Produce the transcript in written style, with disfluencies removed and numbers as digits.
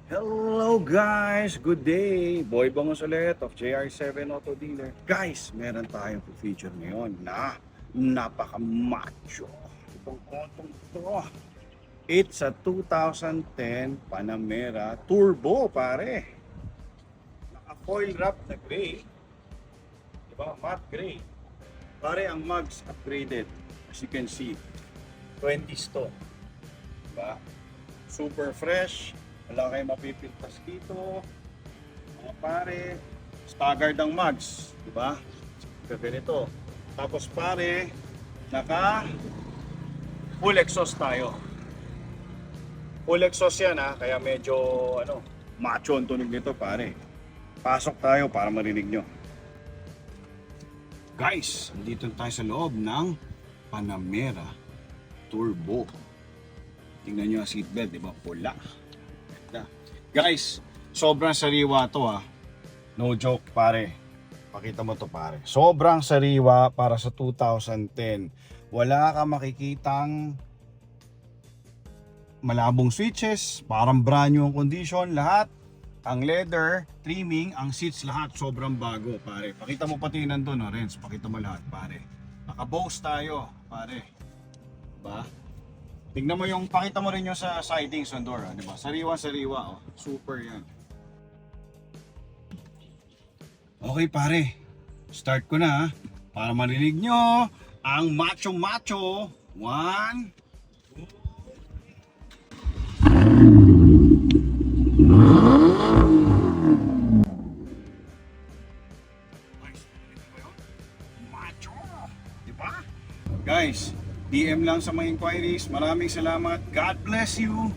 Hello guys! Good day! Boy Bangos ulit of JR7 Auto Dealer. Guys, meron tayong feature ngayon na napaka-macho. Itong auto ito. It's a 2010 Panamera Turbo, pare. Naka-foil wrap na gray. Diba? Matte gray. Pare, ang mugs upgraded. As you can see, 20s to. Diba? Super fresh. Wala kayong mapipintas dito. Mga pare, staggered ang mugs, di ba? Ganito. Tapos pare, naka full exhaust tayo. Full exhaust yan ha, kaya medyo macho ang tunog nito pare. Pasok tayo para marinig nyo. Guys, andito tayo sa loob ng Panamera Turbo. Tingnan nyo ang seatbelt, di ba? Pula. Guys, sobrang sariwa to ha. No joke pare. Pakita mo to pare. Sobrang sariwa para sa 2010. Wala ka makikitang malabong switches. Parang brand new ang condition. Lahat. Ang leather, trimming, ang seats lahat sobrang bago pare. Pakita mo pati nandun no, Renz. Pakita mo lahat pare. Naka-Bose tayo pare. Diba? Tingnan mo yung, pakita mo rin yung sa sidings on door, di ba? Sariwa-sariwa, oh. Super yan. Okay pare, start ko na ha. Para marinig nyo ang macho-macho. 1, 2. Macho, di ba? Guys, DM lang sa mga inquiries. Maraming salamat. God bless you.